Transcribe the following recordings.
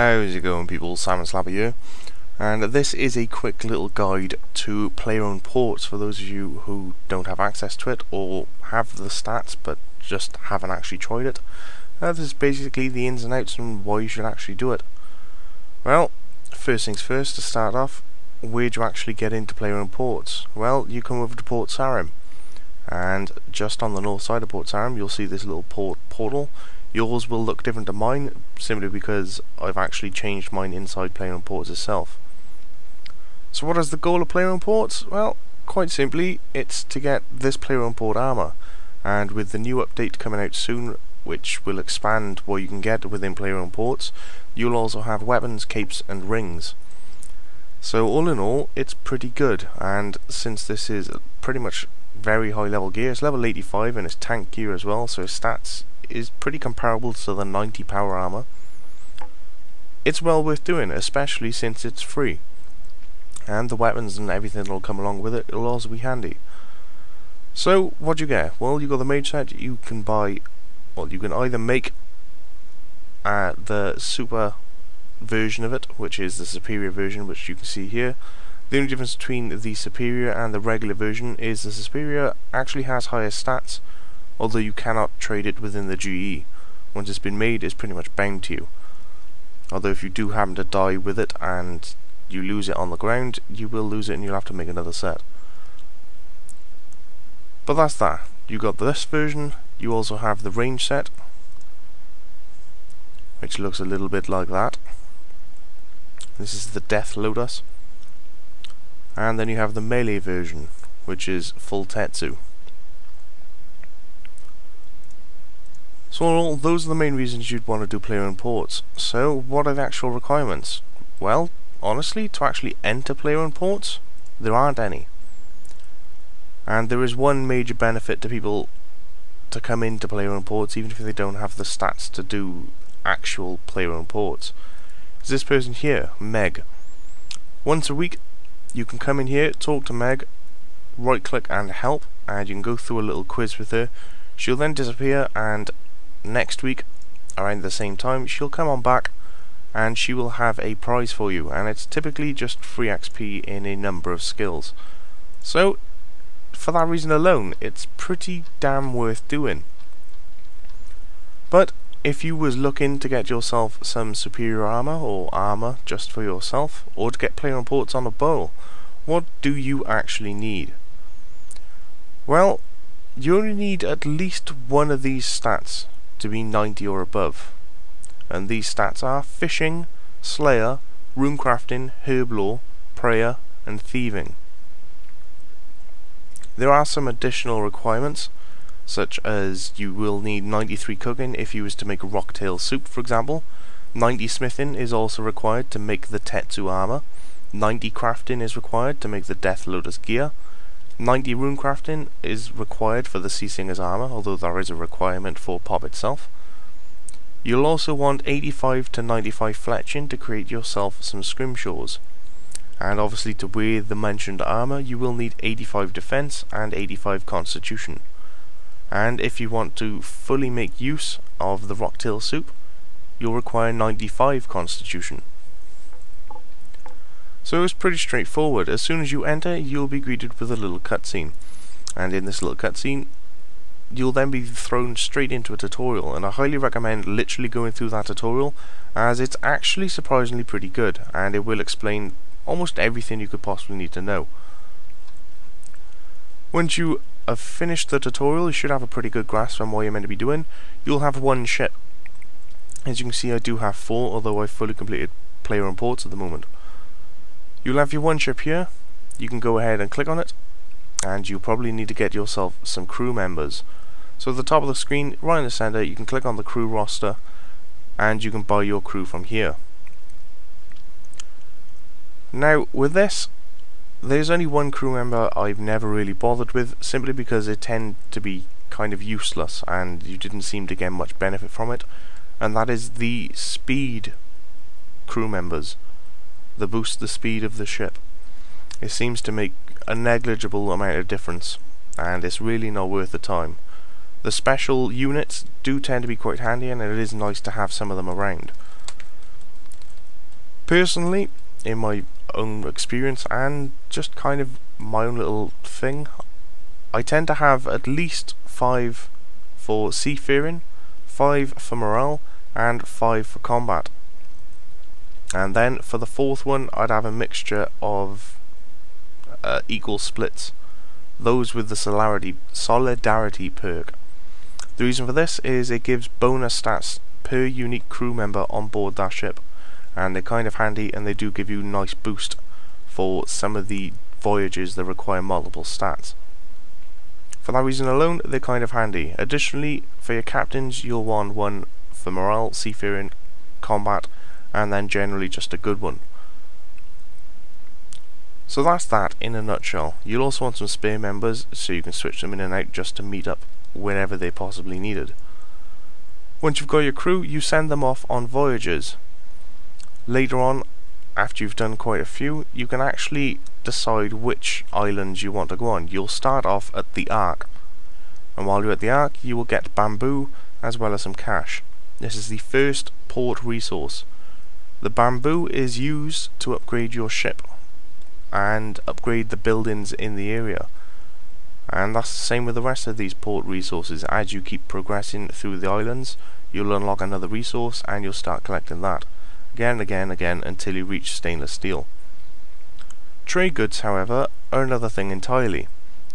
How's it going, people? Simon Slapper here, and this is a quick little guide to player-owned ports for those of you who don't have access to it or have the stats but just haven't actually tried it. This is basically the ins and outs and why you should actually do it. Well, first things first, to start off, where do you actually get into player-owned ports? Well, you come over to Port Sarim, and just on the north side of Port Sarim you'll see this little port portal. Yours will look different to mine, simply because I've actually changed mine inside player-owned ports itself. So what is the goal of player-owned ports? Well, quite simply, it's to get this player-owned port armor, and with the new update coming out soon, which will expand what you can get within player-owned ports, you'll also have weapons, capes and rings. So all in all, it's pretty good, and since this is pretty much very high level gear, it's level 85 and it's tank gear as well, so stats is pretty comparable to the 90 power armor. It's well worth doing, especially since it's free, and the weapons and everything that'll come along with it will also be handy. So what do you get? Well, you got the mage set. You can buy, well, you can either make the super version of it, which is the superior version, which you can see here. The only difference between the superior and the regular version is the superior actually has higher stats, although you cannot trade it within the GE. Once it's been made, it's pretty much bound to you. Although if you do happen to die with it and you lose it on the ground, you will lose it and you'll have to make another set. But that's that. You got this version. You also have the range set, which looks a little bit like that. This is the Death Lotus. And then you have the melee version, which is full Tetsu. So all those are the main reasons you'd want to do player-owned ports. So what are the actual requirements? Well, honestly, to actually enter player-owned ports, there aren't any. And there is one major benefit to people to come into player-owned ports, even if they don't have the stats to do actual player-owned ports. Is this person here, Meg. Once a week, you can come in here, talk to Meg, right-click and help, and you can go through a little quiz with her. She'll then disappear, and next week, around the same time, she'll come on back and she will have a prize for you, and it's typically just free XP in a number of skills. So, for that reason alone, it's pretty damn worth doing. But if you was looking to get yourself some superior armor, or armor just for yourself, or to get player-owned ports on a bow, what do you actually need? Well, you only need at least one of these stats to be 90 or above, and these stats are fishing, slayer, runecrafting, herb lore, prayer and thieving. There are some additional requirements, such as you will need 93 cooking if you was to make a rocktail soup, for example. 90 smithing is also required to make the Tetsu armor. 90 crafting is required to make the Death Lotus gear. 90 rune crafting is required for the Sea Singer's armor, although there is a requirement for Pop itself. You'll also want 85 to 95 fletching to create yourself some scrimshaws. And obviously to wear the mentioned armor you will need 85 defense and 85 constitution. And if you want to fully make use of the rocktail soup, you'll require 95 constitution. So it's pretty straightforward. As soon as you enter, you'll be greeted with a little cutscene, and in this little cutscene you'll then be thrown straight into a tutorial, and I highly recommend literally going through that tutorial, as it's actually surprisingly pretty good, and it will explain almost everything you could possibly need to know. Once you have finished the tutorial, you should have a pretty good grasp on what you're meant to be doing. You'll have one ship. As you can see, I do have 4, although I've fully completed player-owned ports at the moment. You'll have your one ship here. You can go ahead and click on it, and you probably need to get yourself some crew members. So at the top of the screen, right in the center, you can click on the crew roster, and you can buy your crew from here. Now with this, there's only one crew member I've never really bothered with, simply because they tend to be kind of useless and you didn't seem to get much benefit from it, and that is the speed crew members. They boost the speed of the ship. It seems to make a negligible amount of difference, and it's really not worth the time. The special units do tend to be quite handy, and it is nice to have some of them around. Personally, in my own experience and just kind of my own little thing, I tend to have at least 5 for seafaring, 5 for morale, and 5 for combat. And then for the 4th one, I'd have a mixture of equal splits, those with the solidarity perk. The reason for this is it gives bonus stats per unique crew member on board that ship, and they're kind of handy, and they do give you a nice boost for some of the voyages that require multiple stats. For that reason alone, they're kind of handy. Additionally, for your captains, you'll want one for morale, seafaring, combat, and then generally just a good one. So that's that in a nutshell. You'll also want some spare members, so you can switch them in and out just to meet up whenever they possibly needed. Once you've got your crew, you send them off on voyages. Later on, after you've done quite a few, you can actually decide which islands you want to go on. You'll start off at the Ark, and while you're at the Ark, you will get bamboo as well as some cash. This is the first port resource. The bamboo is used to upgrade your ship and upgrade the buildings in the area, and that's the same with the rest of these port resources. As you keep progressing through the islands, you'll unlock another resource and you'll start collecting that again and again and again until you reach stainless steel. Trade goods, however, are another thing entirely.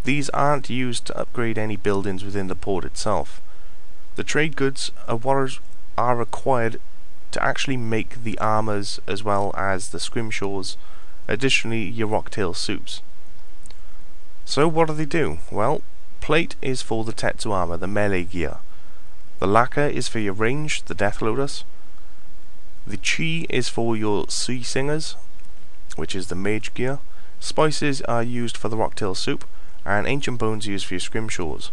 These aren't used to upgrade any buildings within the port itself. The trade goods are what are required to actually make the armours as well as the scrimshaws, additionally your rocktail soups. So what do? Well, plate is for the Tetsu armour, the melee gear. The lacquer is for your range, the Death Lotus. The chi is for your sea singers, which is the mage gear. Spices are used for the rocktail soup, and ancient bones are used for your scrimshaws.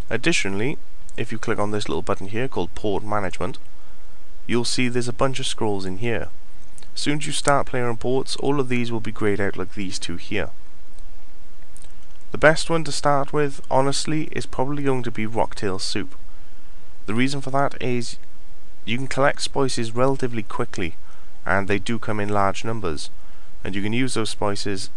Additionally, if you click on this little button here called Port Management, you'll see there's a bunch of scrolls in here. As soon as you start playing on ports, all of these will be greyed out like these two here. The best one to start with, honestly, is probably going to be rocktail soup. The reason for that is you can collect spices relatively quickly, and they do come in large numbers, and you can use those spices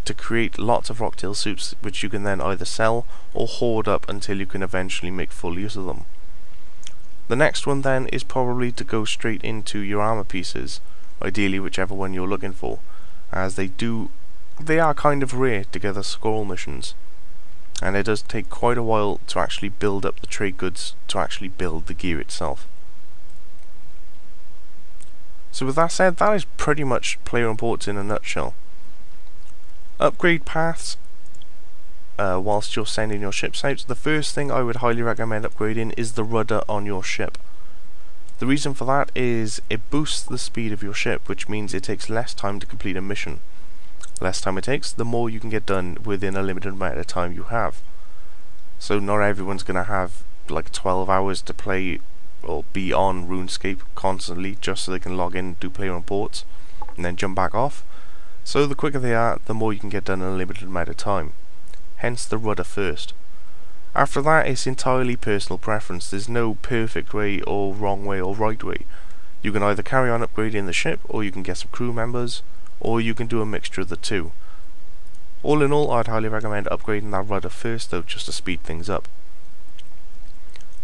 to create lots of rocktail soups, which you can then either sell or hoard up until you can eventually make full use of them. The next one then is probably to go straight into your armor pieces, ideally whichever one you're looking for, as they are kind of rare to get the scroll missions, and it does take quite a while to actually build up the trade goods to actually build the gear itself. So with that said, that is pretty much player on ports in a nutshell. Upgrade paths, whilst you're sending your ships out, the first thing I would highly recommend upgrading is the rudder on your ship. The reason for that is it boosts the speed of your ship, which means it takes less time to complete a mission. The less time it takes, the more you can get done within a limited amount of time you have. So not everyone's going to have like 12 hours to play or be on RuneScape constantly just so they can log in, do player on ports, and then jump back off. So the quicker they are, the more you can get done in a limited amount of time. Hence the rudder first. After that, it's entirely personal preference. There's no perfect way or wrong way or right way. You can either carry on upgrading the ship, or you can get some crew members, or you can do a mixture of the two. All in all, I'd highly recommend upgrading that rudder first though, just to speed things up.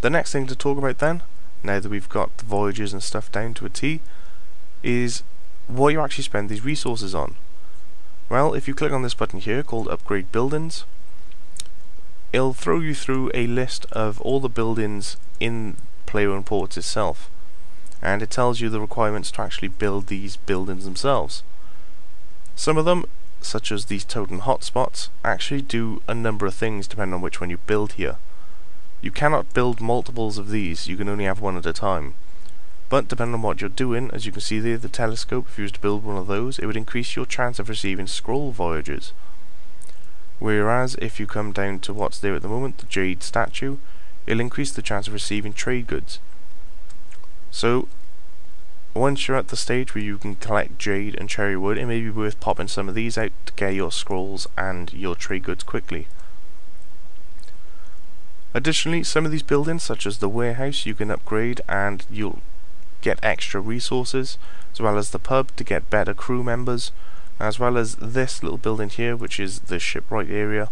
The next thing to talk about then, now that we've got the voyages and stuff down to a T, is what you actually spend these resources on. Well, if you click on this button here called Upgrade Buildings, it'll throw you through a list of all the buildings in player-owned ports itself, and it tells you the requirements to actually build these buildings themselves. Some of them, such as these totem hotspots, actually do a number of things depending on which one you build here. You cannot build multiples of these, you can only have one at a time. But depending on what you're doing, as you can see there, the telescope, if you was to build one of those, it would increase your chance of receiving scroll voyages. Whereas if you come down to what's there at the moment, the jade statue, it'll increase the chance of receiving trade goods. So once you're at the stage where you can collect jade and cherry wood, it may be worth popping some of these out to get your scrolls and your trade goods quickly. Additionally, some of these buildings, such as the warehouse, you can upgrade, and you'll get extra resources, as well as the pub to get better crew members, as well as this little building here, which is the shipwright area,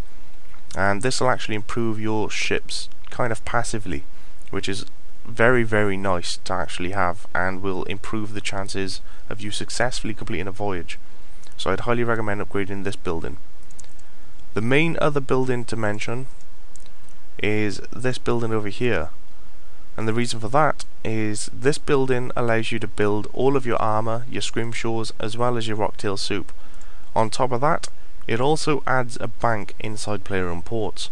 and this will actually improve your ships kind of passively, which is very, very nice to actually have, and will improve the chances of you successfully completing a voyage. So I'd highly recommend upgrading this building. The main other building to mention is this building over here, and the reason for that is this building allows you to build all of your armour, your scrimshaws, as well as your rocktail soup. On top of that, it also adds a bank inside player-owned ports,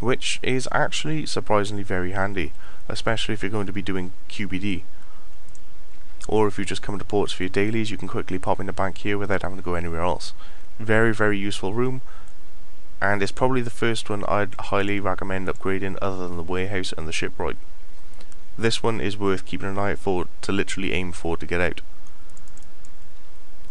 which is actually surprisingly very handy, especially if you're going to be doing QBD. Or if you just come to ports for your dailies, you can quickly pop in the bank here without having to go anywhere else. Very, very useful room, and it's probably the first one I'd highly recommend upgrading other than the warehouse and the shipwright. This one is worth keeping an eye out for, to literally aim for to get out.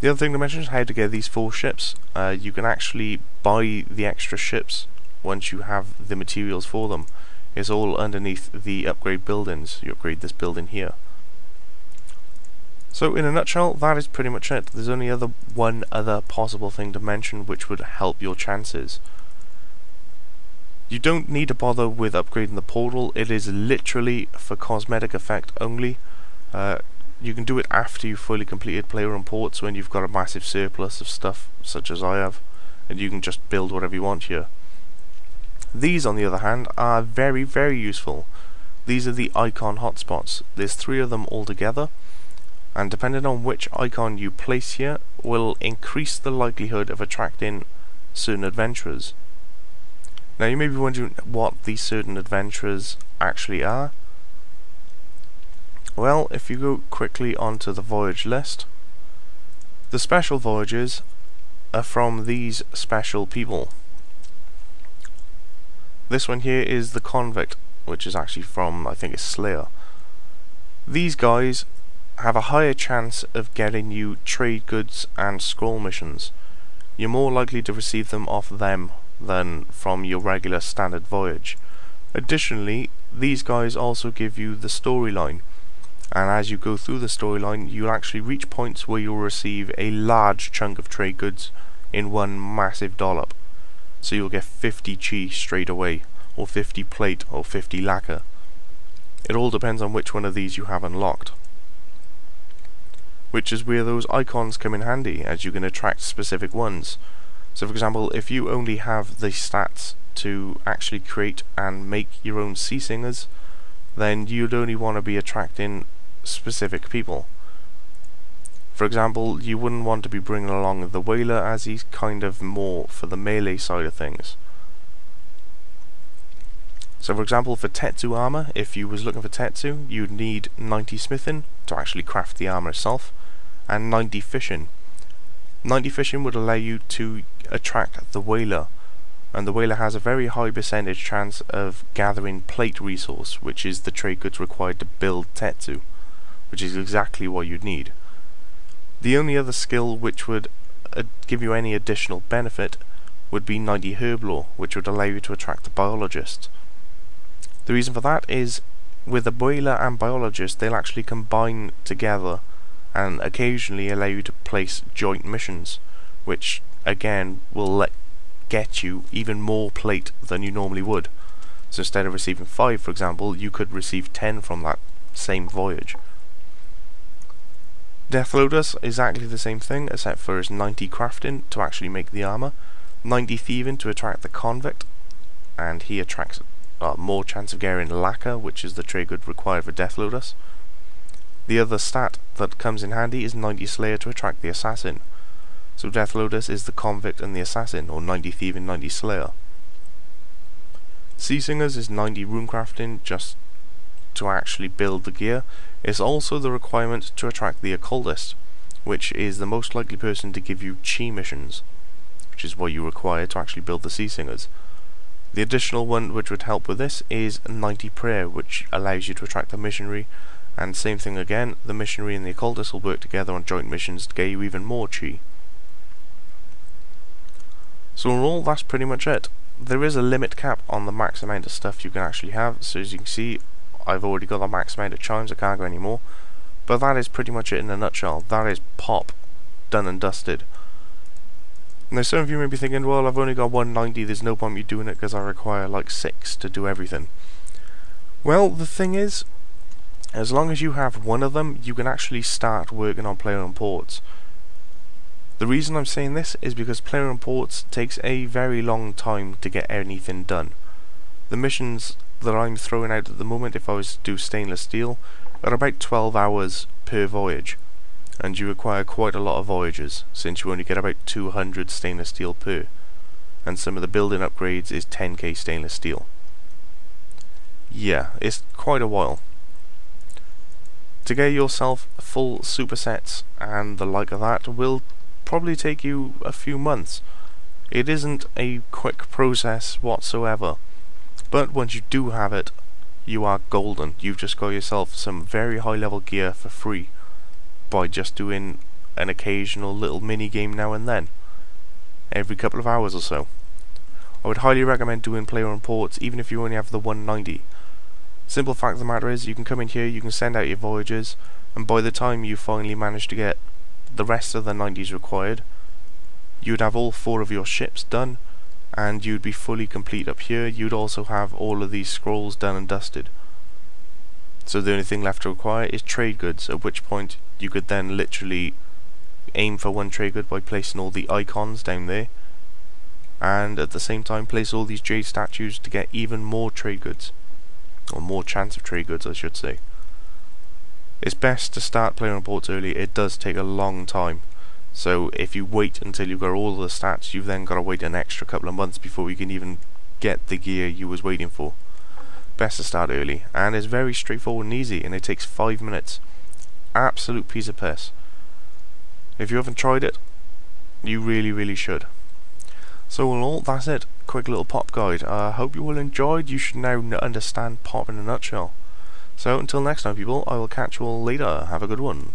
The other thing to mention is how to get these 4 ships. You can actually buy the extra ships once you have the materials for them. It's all underneath the upgrade buildings. You upgrade this building here. So in a nutshell, that is pretty much it. There's only one other possible thing to mention which would help your chances. You don't need to bother with upgrading the portal. It is literally for cosmetic effect only. You can do it after you've fully completed player-owned ports, when you've got a massive surplus of stuff, such as I have, and you can just build whatever you want here. These, on the other hand, are very, very useful. These are the icon hotspots. There's 3 of them altogether, and depending on which icon you place here, will increase the likelihood of attracting certain adventurers. Now you may be wondering what these certain adventurers actually are. Well, if you go quickly onto the voyage list, the special voyages are from these special people. This one here is the Convict, which is actually from, I think it's Slayer. These guys have a higher chance of getting you trade goods and scroll missions. You're more likely to receive them off them than from your regular standard voyage. Additionally, these guys also give you the storyline, and as you go through the storyline, you'll actually reach points where you'll receive a large chunk of trade goods in one massive dollop. So you'll get 50 chi straight away, or 50 plate, or 50 lacquer. It all depends on which one of these you have unlocked. Which is where those icons come in handy, as you can attract specific ones. So for example, if you only have the stats to actually create and make your own sea singers, then you'd only want to be attracting specific people. For example, you wouldn't want to be bringing along the whaler, as he's kind of more for the melee side of things. So for example, for Tetsu armor, if you was looking for Tetsu, you'd need 90 smithing to actually craft the armor itself, and 90 fishing. 90 fishing would allow you to attract the whaler, and the whaler has a very high percentage chance of gathering plate resource, which is the trade goods required to build Tetsu, which is exactly what you'd need. The only other skill which would give you any additional benefit would be 90 herb lore, which would allow you to attract the biologist. The reason for that is, with the whaler and biologist, they'll actually combine together and occasionally allow you to place joint missions, which again will get you even more plate than you normally would. So instead of receiving 5, for example, you could receive 10 from that same voyage. Death Lotus is exactly the same thing, except for it's 90 crafting to actually make the armor, 90 thieving to attract the Convict, and he attracts more chance of getting lacquer, which is the trade good required for Death Lotus. The other stat that comes in handy is 90 Slayer to attract the Assassin. So Death Lotus is the Convict and the Assassin, or 90 Thieving, 90 Slayer. Sea Singers is 90 runecrafting just to actually build the gear. It's also the requirement to attract the Occultist, which is the most likely person to give you chi missions, which is what you require to actually build the Sea Singers. The additional one which would help with this is 90 Prayer, which allows you to attract the Missionary, and same thing again, the Missionary and the Occultist will work together on joint missions to get you even more chi. So in all, that's pretty much it. There is a limit cap on the max amount of stuff you can actually have, so as you can see, I've already got the max amount of chimes, I can't go anymore. But that is pretty much it in a nutshell. That is pop, done and dusted. Now some of you may be thinking, well, I've only got 190, there's no point me doing it because I require like 6 to do everything. Well, the thing is, as long as you have one of them, you can actually start working on player-owned ports. The reason I'm saying this is because player-owned ports takes a very long time to get anything done. The missions that I'm throwing out at the moment, if I was to do stainless steel, are about 12 hours per voyage. And you require quite a lot of voyages, since you only get about 200 stainless steel per, and some of the building upgrades is 10k stainless steel. Yeah, it's quite a while. To get yourself full supersets and the like of that will probably take you a few months. It isn't a quick process whatsoever, but once you do have it, you are golden. You've just got yourself some very high level gear for free by just doing an occasional little mini game now and then, every couple of hours or so. I would highly recommend doing player-owned ports even if you only have the 190. Simple fact of the matter is, you can come in here, you can send out your voyages, and by the time you finally manage to get the rest of the 90s required, you'd have all 4 of your ships done, and you'd be fully complete up here. You'd also have all of these scrolls done and dusted. So the only thing left to acquire is trade goods, at which point you could then literally aim for one trade good by placing all the icons down there, and at the same time place all these jade statues to get even more trade goods, or more chance of trade goods I should say. It's best to start player-owned ports early. It does take a long time, so if you wait until you've got all the stats, you've then got to wait an extra couple of months before you can even get the gear you was waiting for. Best to start early, and it's very straightforward and easy, and it takes 5 minutes. Absolute piece of piss. If you haven't tried it, you really should. So all in all, that's it. Quick little pop guide. I hope you all enjoyed. You should now understand pop in a nutshell. So until next time people, I will catch you all later. Have a good one.